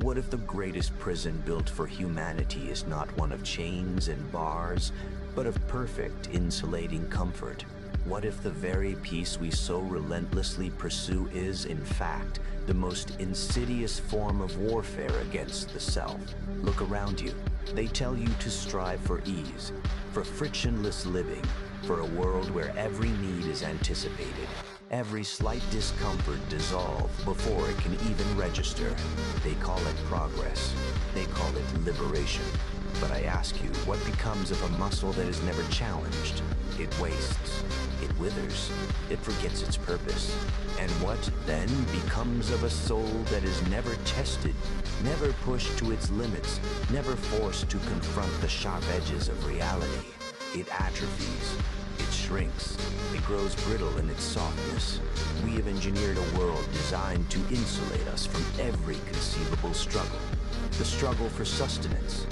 What if the greatest prison built for humanity is not one of chains and bars, but of perfect, insulating comfort? What if the very peace we so relentlessly pursue is, in fact, the most insidious form of warfare against the self? Look around you. They tell you to strive for ease, for frictionless living, for a world where every need is anticipated, every slight discomfort dissolve before it can even register. They call it progress. They call it liberation. But I ask you, what becomes of a muscle that is never challenged? It wastes. It withers. It forgets its purpose. And what then becomes of a soul that is never tested, never pushed to its limits, never forced to confront the sharp edges of reality? It atrophies. It shrinks. It grows brittle in its softness. We have engineered a world designed to insulate us from every conceivable struggle. The struggle for sustenance,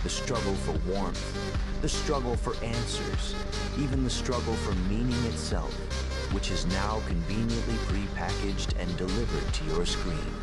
the struggle for warmth, the struggle for answers, even the struggle for meaning itself, which is now conveniently prepackaged and delivered to your screen.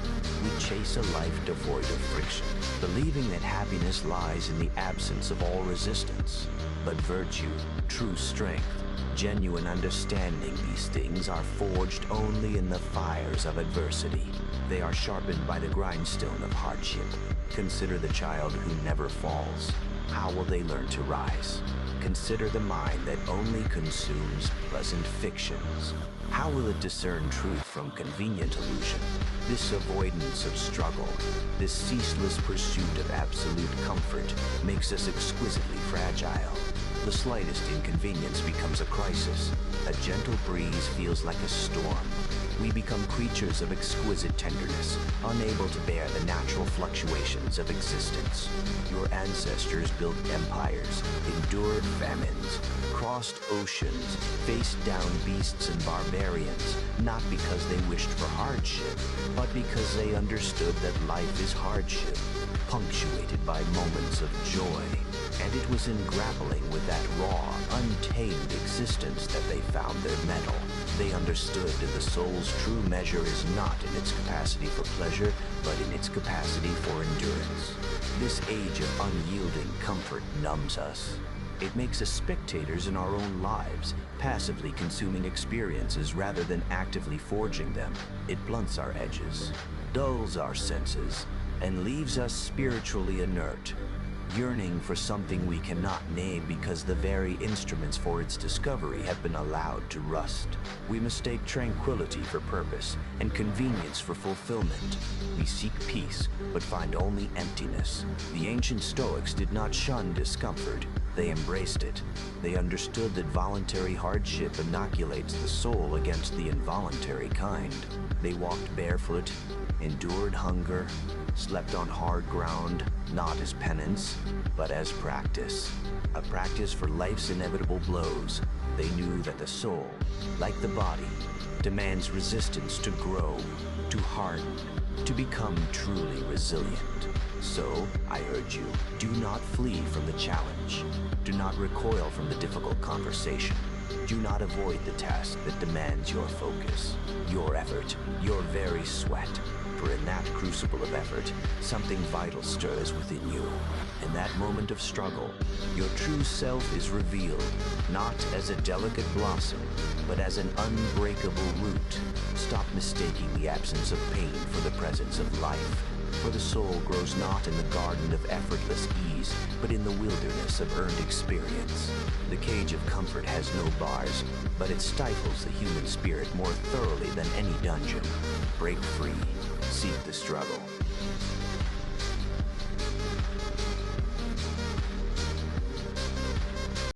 We chase a life devoid of friction, believing that happiness lies in the absence of all resistance. But virtue, true strength, genuine understanding, these things are forged only in the fires of adversity. They are sharpened by the grindstone of hardship. Consider the child who never falls. How will they learn to rise? Consider the mind that only consumes pleasant fictions. How will it discern truth from convenient illusion? This avoidance of struggle, this ceaseless pursuit of absolute comfort, makes us exquisitely fragile. The slightest inconvenience becomes a crisis. A gentle breeze feels like a storm. We become creatures of exquisite tenderness, unable to bear the natural fluctuations of existence. Your ancestors built empires, endured famines, crossed oceans, faced down beasts and barbarians, not because they wished for hardship, but because they understood that life is hardship, punctuated by moments of joy. And it was in grappling with that raw, untamed existence that they found their mettle. They understood that the soul's true measure is not in its capacity for pleasure, but in its capacity for endurance. This age of unyielding comfort numbs us. It makes us spectators in our own lives, passively consuming experiences rather than actively forging them. It blunts our edges, dulls our senses, and leaves us spiritually inert, yearning for something we cannot name because the very instruments for its discovery have been allowed to rust. We mistake tranquility for purpose and convenience for fulfillment. We seek peace, but find only emptiness. The ancient Stoics did not shun discomfort. They embraced it. They understood that voluntary hardship inoculates the soul against the involuntary kind. They walked barefoot, endured hunger, slept on hard ground, not as penance, but as practice. A practice for life's inevitable blows. They knew that the soul, like the body, demands resistance to grow, to harden, to become truly resilient. So, I urge you, do not flee from the challenge. Do not recoil from the difficult conversation. Do not avoid the task that demands your focus, your effort, your very sweat. For in that crucible of effort, something vital stirs within you. In that moment of struggle, your true self is revealed, not as a delicate blossom, but as an unbreakable root. Stop mistaking the absence of pain for the presence of life. For the soul grows not in the garden of effortless ease, but in the wilderness of earned experience. The cage of comfort has no bars, but it stifles the human spirit more thoroughly than any dungeon. Break free. Seek the struggle.